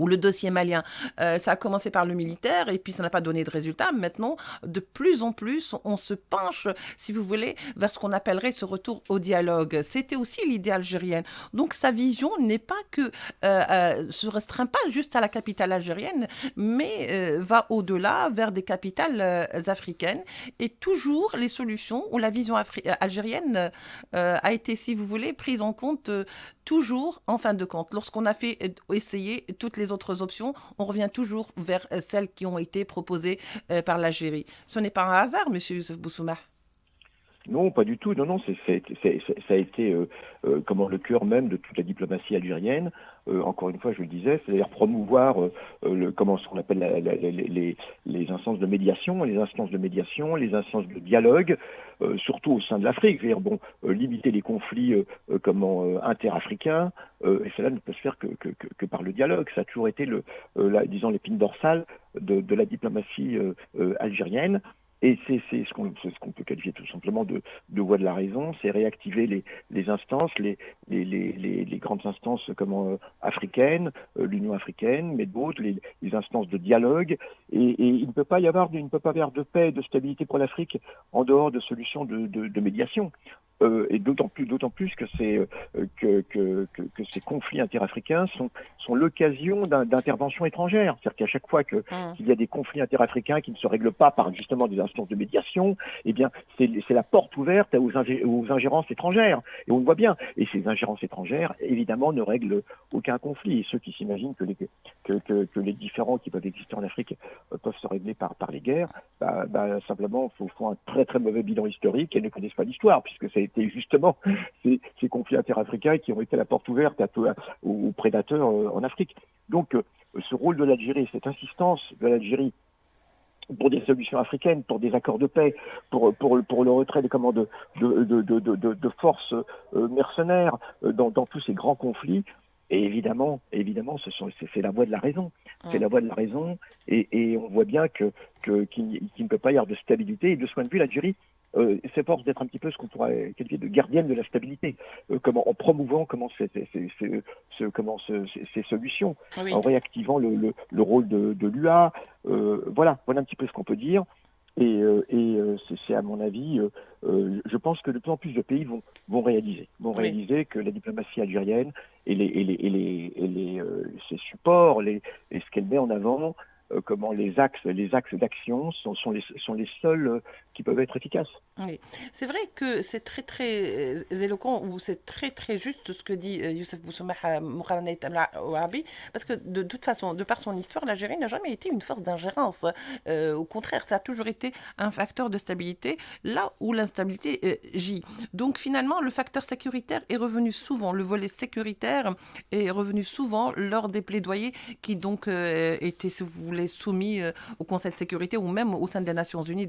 ou le dossier malien, ça a commencé par le militaire et puis ça n'a pas donné de résultat. Maintenant, de plus en plus, on se penche, si vous voulez, vers ce qu'on appellerait ce retour au dialogue. C'était aussi l'idée algérienne. Donc sa vision n'est pas que se restreint pas juste à la capitale algérienne, mais va au-delà vers des capitales africaines. Et toujours les solutions ou la vision algérienne a été, si vous voulez, prise en compte. Toujours, en fin de compte, lorsqu'on a fait essayer toutes les autres options, on revient toujours vers celles qui ont été proposées par l'Algérie. Ce n'est pas un hasard, monsieur Youssef Boussouma. Non, pas du tout. Non, non, ça a été comment le cœur même de toute la diplomatie algérienne. Encore une fois, je le disais, c'est-à-dire promouvoir comment ce qu'on appelle les instances de médiation, les instances de dialogue, surtout au sein de l'Afrique. C'est-à-dire limiter les conflits interafricains. Et cela ne peut se faire que par le dialogue. Ça a toujours été disons l'épine dorsale de la diplomatie algérienne. Et c'est ce qu'on peut qualifier tout simplement de voie de la raison, c'est réactiver les instances, les grandes instances africaines, l'Union africaine, mais d'autres, les instances de dialogue. Et il ne peut pas y avoir de paix, de stabilité pour l'Afrique en dehors de solutions de médiation. Et d'autant plus que ces conflits interafricains sont l'occasion d'interventions étrangères. C'est-à-dire qu'à chaque fois qu'il y a des conflits interafricains qui ne se règlent pas par justement des instances de médiation, eh bien c'est la porte ouverte aux ingérences étrangères. Et on le voit bien. Et ces ingérences étrangères, évidemment, ne règlent aucun conflit. Et ceux qui s'imaginent que les différends qui peuvent exister en Afrique peuvent se régler par les guerres, simplement font un très très mauvais bilan historique et ne connaissent pas l'histoire, puisque ça a été justement ces conflits interafricains qui ont été la porte ouverte aux prédateurs en Afrique. Donc ce rôle de l'Algérie, cette insistance de l'Algérie pour des solutions africaines, pour des accords de paix, pour le retrait de forces mercenaires dans tous ces grands conflits. Et évidemment, c'est la voie de la raison. C'est la voie de la raison, et on voit bien qu'il ne peut pas y avoir de stabilité. Et de ce point de vue, l'Algérie s'efforce d'être un petit peu ce qu'on pourrait qualifier de gardienne de la stabilité, en promouvant ces solutions, oui, en réactivant le rôle de l'UA. Voilà un petit peu ce qu'on peut dire. Et c'est à mon avis, je pense que de plus en plus de pays vont réaliser que la diplomatie algérienne et ses supports, et ce qu'elle met en avant, comment les axes d'action sont les seuls qui peuvent être efficaces. Oui. C'est vrai que c'est très très éloquent, ou c'est très très juste ce que dit Youssef Boussouma Moukhala Ouarabi, parce que de toute façon, de par son histoire, l'Algérie n'a jamais été une force d'ingérence. Au contraire, ça a toujours été un facteur de stabilité là où l'instabilité gît. Donc finalement, le facteur sécuritaire est revenu souvent, le volet sécuritaire est revenu souvent lors des plaidoyers qui donc étaient, si vous voulez, soumis au Conseil de sécurité ou même au sein des Nations Unies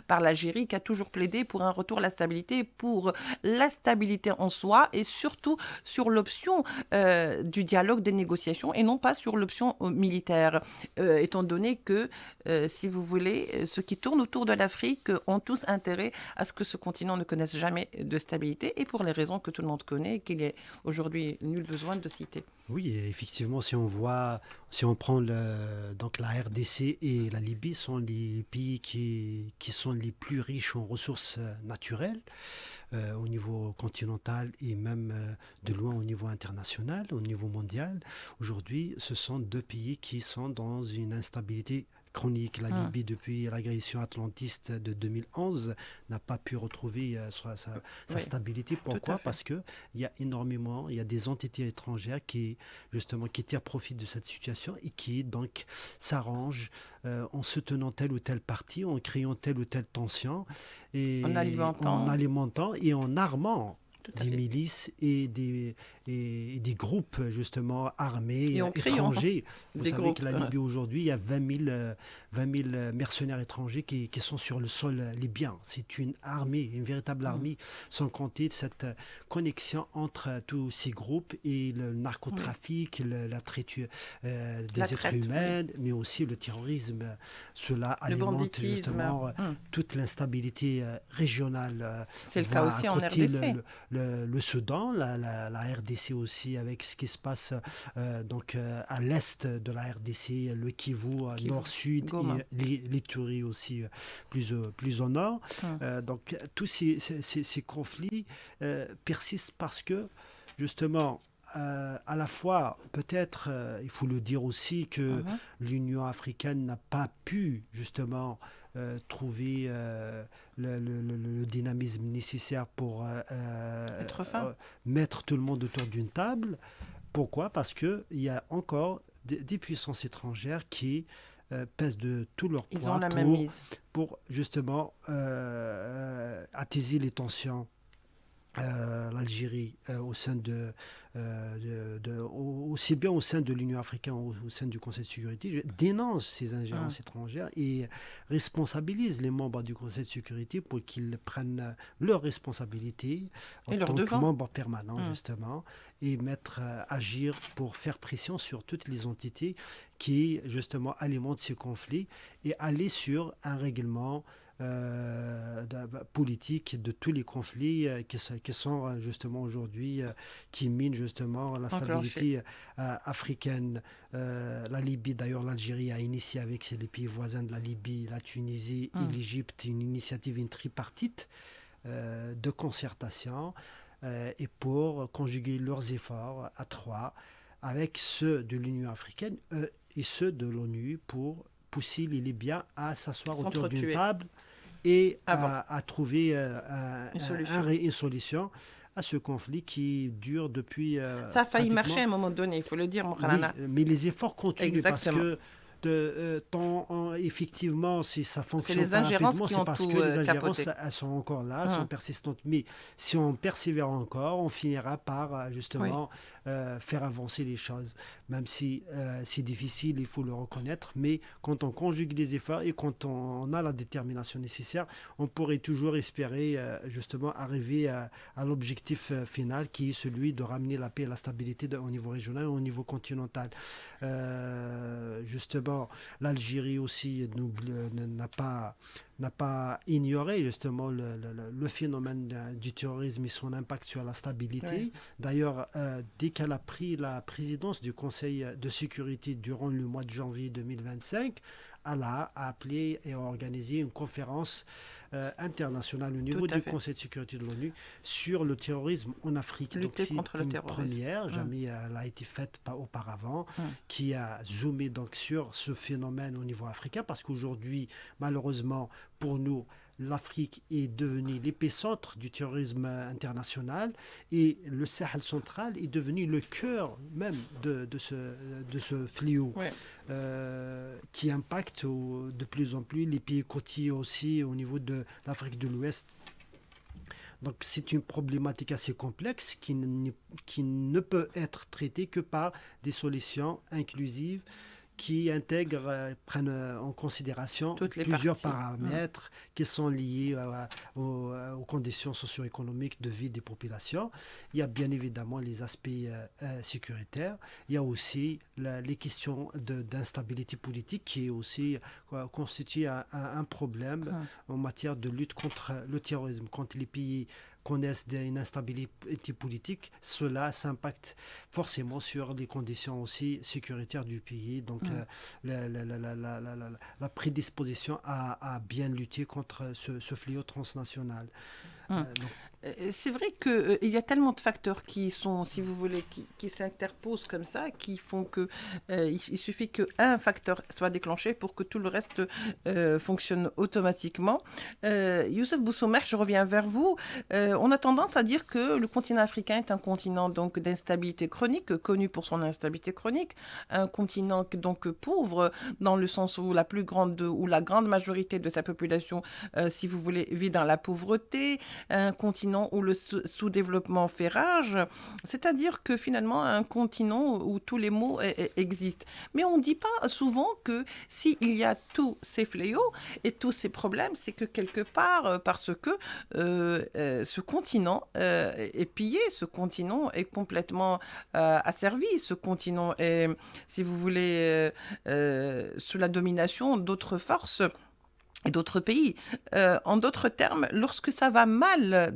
par l'Algérie, qui a toujours plaidé pour un retour à la stabilité, pour la stabilité en soi et surtout sur l'option du dialogue, des négociations et non pas sur l'option militaire, étant donné que, si vous voulez, ceux qui tournent autour de l'Afrique ont tous intérêt à ce que ce continent ne connaisse jamais de stabilité, et pour les raisons que tout le monde connaît et qu'il n'y ait aujourd'hui nul besoin de citer. Oui, effectivement, si on prend donc la RDC et la Libye sont les pays qui sont les plus riches en ressources naturelles au niveau continental et même de loin au niveau international, au niveau mondial. Aujourd'hui, ce sont deux pays qui sont dans une instabilité chronique. La Libye, depuis l'agression atlantiste de 2011, n'a pas pu retrouver sa stabilité. Pourquoi ? Parce qu'il y a des entités étrangères qui tirent profit de cette situation et qui donc s'arrangent en soutenant tel ou tel parti, en créant telle ou telle tension, et en alimentant et en armant à des fait. milices et des groupes justement armés Et on crée étrangers. Vous des savez groupes. que la Libye aujourd'hui, il y a 20 000 mercenaires étrangers qui sont sur le sol libyen. C'est une armée, une véritable armée, sans compter cette connexion entre tous ces groupes et le narcotrafic, la traite des êtres humains, mais aussi le terrorisme. Cela alimente banditisme. justement toute l'instabilité régionale. C'est le On cas voit aussi à en côté RDC. le Soudan, la RDC aussi, avec ce qui se passe à l'est de la RDC, le Kivu, nord-sud, Goma. et l'Ituri aussi, plus au nord. Donc tous ces conflits persistent parce que, justement, à la fois, peut-être, il faut le dire aussi, que l'Union africaine n'a pas pu, justement, trouver le dynamisme nécessaire pour Être fin. mettre tout le monde autour d'une table. Pourquoi? Parce qu'il y a encore des puissances étrangères qui pèsent de tout leur Ils poids ont la même mise. pour justement attiser les tensions. L'Algérie au sein aussi bien au sein de l'Union africaine au sein du Conseil de sécurité dénonce ces ingérences étrangères et responsabilise les membres du Conseil de sécurité pour qu'ils prennent leurs responsabilités en tant que membres permanents justement et agir pour faire pression sur toutes les entités qui justement alimentent ces conflits et aller sur un règlement politique de tous les conflits qui sont justement aujourd'hui, qui minent justement la stabilité africaine. La Libye, d'ailleurs, l'Algérie a initié avec les pays voisins de la Libye, la Tunisie et l'Égypte, une initiative, une tripartite de concertation et pour conjuguer leurs efforts à trois avec ceux de l'Union africaine et ceux de l'ONU pour pousser les Libyens à s'asseoir autour d'une table et à trouver une solution à ce conflit qui dure depuis... ça a failli marcher à un moment donné, il faut le dire, Mokhalana. Oui, mais les efforts continuent parce que effectivement, si ça fonctionne pas rapidement, c'est parce que les ingérences elles sont encore là, sont persistantes. Mais si on persévère encore, on finira par justement faire avancer les choses. Même si c'est difficile, il faut le reconnaître. Mais quand on conjugue les efforts et quand on a la détermination nécessaire, on pourrait toujours espérer justement arriver à l'objectif final qui est celui de ramener la paix et la stabilité au niveau régional et au niveau continental. Justement, l'Algérie aussi n'a pas ignoré justement le phénomène du terrorisme et son impact sur la stabilité. Oui. D'ailleurs, dès qu'elle a pris la présidence du Conseil de sécurité durant le mois de janvier 2025, elle a appelé et organisé une conférence internationale au niveau du Conseil de sécurité de l'ONU sur le terrorisme en Afrique. Lutter contre le terrorisme. Première, jamais elle a été faite auparavant, qui a zoomé donc sur ce phénomène au niveau africain, parce qu'aujourd'hui, malheureusement, pour nous, l'Afrique est devenue l'épicentre du terrorisme international et le Sahel central est devenu le cœur même de ce fléau qui impacte de plus en plus les pays côtiers aussi au niveau de l'Afrique de l'Ouest. Donc c'est une problématique assez complexe qui ne peut être traitée que par des solutions inclusives qui prennent en considération plusieurs paramètres qui sont liés aux conditions socio-économiques de vie des populations. Il y a bien évidemment les aspects sécuritaires. Il y a aussi les questions d'instabilité politique qui aussi constituent un problème en matière de lutte contre le terrorisme. Quand les pays connaissent une instabilité politique, cela s'impacte forcément sur les conditions aussi sécuritaires du pays. Donc la prédisposition à bien lutter contre ce fléau transnational. C'est vrai qu'il y a tellement de facteurs qui sont, si vous voulez, qui s'interposent comme ça, qui font que il suffit qu'un facteur soit déclenché pour que tout le reste fonctionne automatiquement. Youssef Boussoumeh, je reviens vers vous. On a tendance à dire que le continent africain est un continent donc d'instabilité chronique, connu pour son instabilité chronique, un continent donc pauvre dans le sens où la grande majorité de sa population, si vous voulez, vit dans la pauvreté, un continent continent où le sous-développement fait rage, c'est-à-dire que finalement un continent où tous les maux existent. Mais on ne dit pas souvent que s'il y a tous ces fléaux et tous ces problèmes, c'est que quelque part, parce que ce continent est pillé, ce continent est complètement asservi, ce continent est, si vous voulez, sous la domination d'autres forces et d'autres pays. En d'autres termes, lorsque ça va mal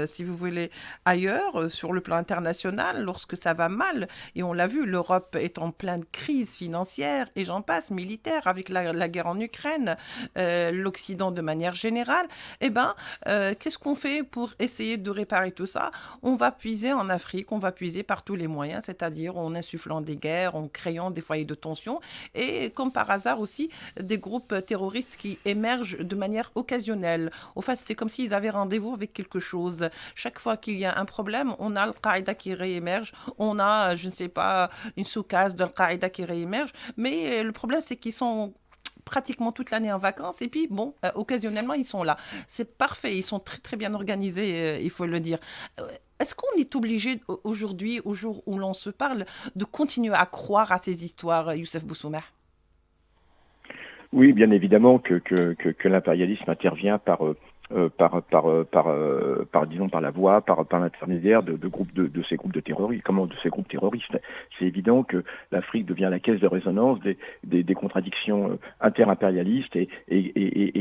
si vous voulez, ailleurs, sur le plan international, lorsque ça va mal, et on l'a vu, l'Europe est en pleine crise financière, et j'en passe, militaire, avec la guerre en Ukraine, l'Occident de manière générale, eh ben, qu'est-ce qu'on fait pour essayer de réparer tout ça? On va puiser en Afrique, on va puiser par tous les moyens, c'est-à-dire en insufflant des guerres, en créant des foyers de tension, et comme par hasard aussi, des groupes terroristes qui émergent de manière occasionnelle. Au fait, c'est comme s'ils avaient rendez-vous avec quelque chose. Chaque fois qu'il y a un problème, on a Al-Qaïda qui réémerge, on a, je ne sais pas, une soukasse d'Al-Qaïda qui réémerge, mais le problème, c'est qu'ils sont pratiquement toute l'année en vacances et puis bon, occasionnellement ils sont là. C'est parfait, ils sont très très bien organisés, il faut le dire. Est-ce qu'on est obligé aujourd'hui, au jour où l'on se parle, de continuer à croire à ces histoires, Youssef Boussouma? Oui, bien évidemment que l'impérialisme intervient disons, par la voie, par l'intermédiaire de groupes de ces groupes de terroristes, de ces groupes terroristes. C'est évident que l'Afrique devient la caisse de résonance des contradictions inter-impérialistes et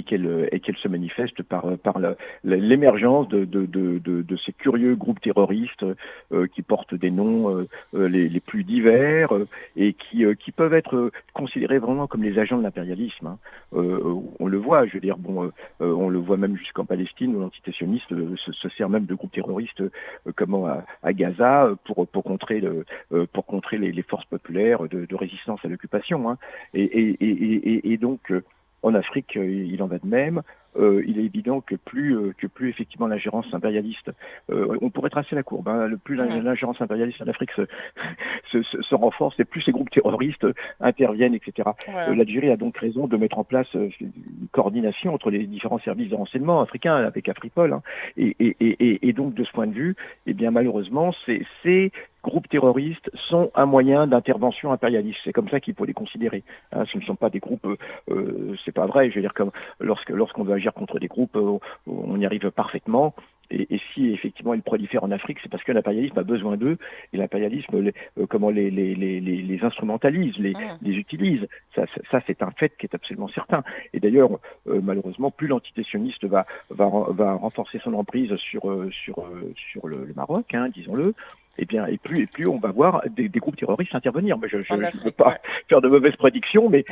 qu'elle se manifeste par l'émergence de ces curieux groupes terroristes qui portent des noms les plus divers et qui peuvent être considérés vraiment comme les agents de l'impérialisme. Hein. On le voit, je veux dire, on le voit même jusqu'en Palestine, où l'entité sioniste se sert même de groupes terroristes à Gaza pour contrer les forces populaires de résistance à l'occupation. Hein. Et donc, en Afrique, il en va de même. Il est évident que plus effectivement l'ingérence impérialiste, on pourrait tracer la courbe, hein, plus l'ingérence impérialiste en Afrique se renforce, et plus ces groupes terroristes interviennent, etc. Ouais. L'Algérie a donc raison de mettre en place une coordination entre les différents services de renseignement africains avec Afripol, hein, et donc de ce point de vue, eh bien malheureusement, ces groupes terroristes sont un moyen d'intervention impérialiste. C'est comme ça qu'il faut les considérer. Hein, ce ne sont pas des groupes, c'est pas vrai. Je veux dire, comme lorsqu'on veut agir contre des groupes, on y arrive parfaitement. Et si effectivement ils prolifèrent en Afrique, c'est parce que l'impérialisme a besoin d'eux, et l'impérialisme les instrumentalise, les utilise. Ça c'est un fait qui est absolument certain. Et d'ailleurs, malheureusement, plus l'entité sioniste va renforcer son emprise sur le Maroc, hein, disons-le, et plus on va voir des groupes terroristes intervenir. Mais je ne veux pas faire de mauvaises prédictions, mais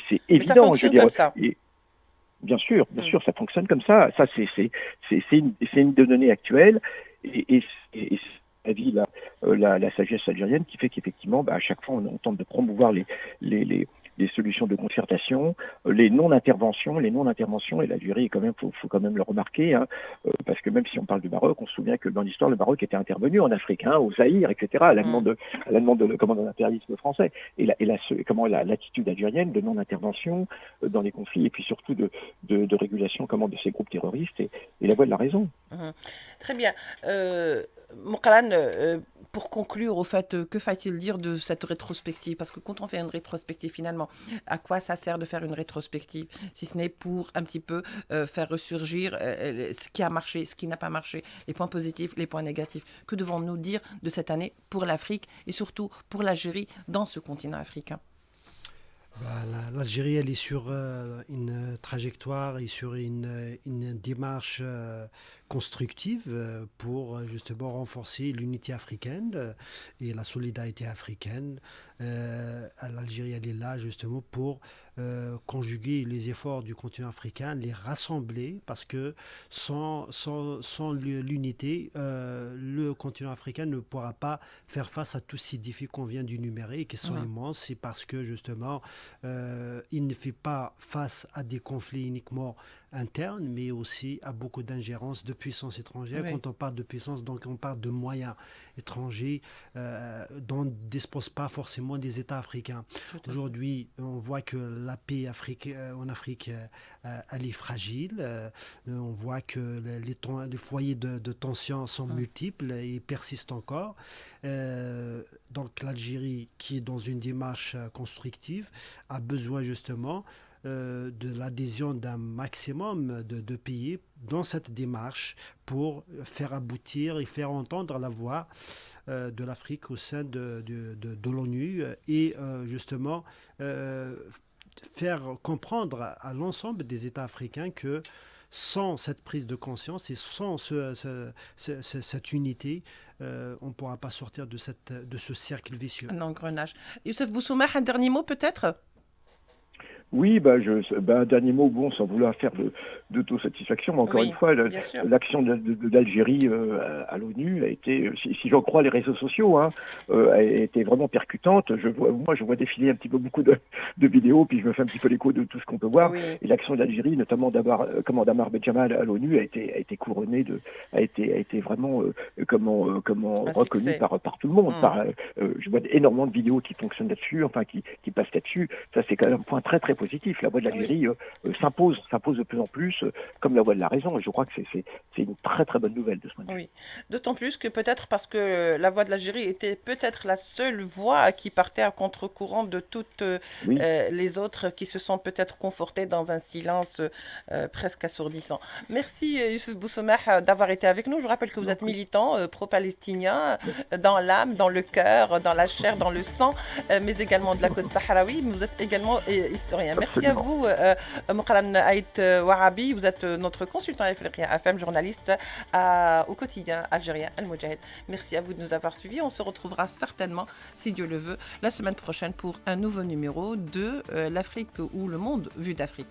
c'est évident. Mais ça fonctionne comme ça. Bien sûr, ça fonctionne comme ça. Ça, c'est une donnée actuelle, et la sagesse algérienne qui fait qu'effectivement, à chaque fois, on tente de promouvoir les solutions de concertation, les non-interventions, et l'Algérie, quand même, faut quand même le remarquer, hein, parce que même si on parle du Maroc, on se souvient que dans l'histoire, le Maroc était intervenu en Afrique, hein, au Zaïre, etc., à la demande de l'impérialisme français, et l'attitude algérienne de non-intervention dans les conflits, et puis surtout de régulation de ces groupes terroristes, et la voie de la raison. Très bien. Mouqalan, pour conclure, au fait, que faut-il dire de cette rétrospective? Parce que quand on fait une rétrospective, finalement, à quoi ça sert de faire une rétrospective, si ce n'est pour un petit peu faire ressurgir ce qui a marché, ce qui n'a pas marché, les points positifs, les points négatifs? Que devons-nous dire de cette année pour l'Afrique et surtout pour l'Algérie dans ce continent africain? L'Algérie, elle est sur une trajectoire et sur une démarche constructive pour justement renforcer l'unité africaine et la solidarité africaine. L'Algérie, elle est là justement pour conjuguer les efforts du continent africain, les rassembler, parce que sans l'unité, le continent africain ne pourra pas faire face à tous ces défis qu'on vient d'énumérer et qui sont immenses. C'est parce que justement, il ne fait pas face à des conflits uniquement interne, mais aussi à beaucoup d'ingérences de puissances étrangères. Oui. Quand on parle de puissance, donc on parle de moyens étrangers dont ne disposent pas forcément des États africains. Aujourd'hui, on voit que la paix en Afrique, elle est fragile. On voit que les foyers de tension sont multiples et persistent encore. Donc l'Algérie, qui est dans une démarche constructive, a besoin justement de l'adhésion d'un maximum de pays dans cette démarche pour faire aboutir et faire entendre la voix de l'Afrique au sein de l'ONU et justement faire comprendre à l'ensemble des États africains que sans cette prise de conscience et sans cette unité, on ne pourra pas sortir de ce cercle vicieux. Un engrenage. Youssef Boussoumah, un dernier mot peut-être? Oui, un dernier mot, bon, sans vouloir faire d'autosatisfaction, mais encore Oui, une fois, bien sûr. l'action d'Algérie à l'ONU a été, si j'en crois les réseaux sociaux, a été vraiment percutante. Je vois défiler un petit peu beaucoup de vidéos, puis je me fais un petit peu l'écho de tout ce qu'on peut voir. Oui. Et l'action d'Algérie, notamment d'Amar Benjamal à l'ONU, a été couronnée a été vraiment Un reconnue succès. par tout le monde. Je vois énormément de vidéos qui fonctionnent là-dessus, enfin qui passent là-dessus. Ça, c'est quand même un point très très positif. La voix de l'Algérie s'impose de plus en plus comme la voix de la raison. Et je crois que c'est une très très bonne nouvelle de ce point de vue. Oui, d'autant plus que peut-être parce que la voix de l'Algérie était peut-être la seule voix qui partait à contre-courant de toutes Oui. les autres qui se sont peut-être confortées dans un silence presque assourdissant. Merci Youssef Boussoumah d'avoir été avec nous. Je rappelle que vous êtes militant pro-palestinien dans l'âme, dans le cœur, dans la chair, dans le sang, mais également de la cause sahraoui. Mais vous êtes également historien. Merci à vous, Mouqran Ait Warabi. Vous êtes notre consultant FM, journaliste au quotidien algérien Al-Moudjahid. Merci à vous de nous avoir suivis. On se retrouvera certainement, si Dieu le veut, la semaine prochaine pour un nouveau numéro de l'Afrique ou le monde vu d'Afrique.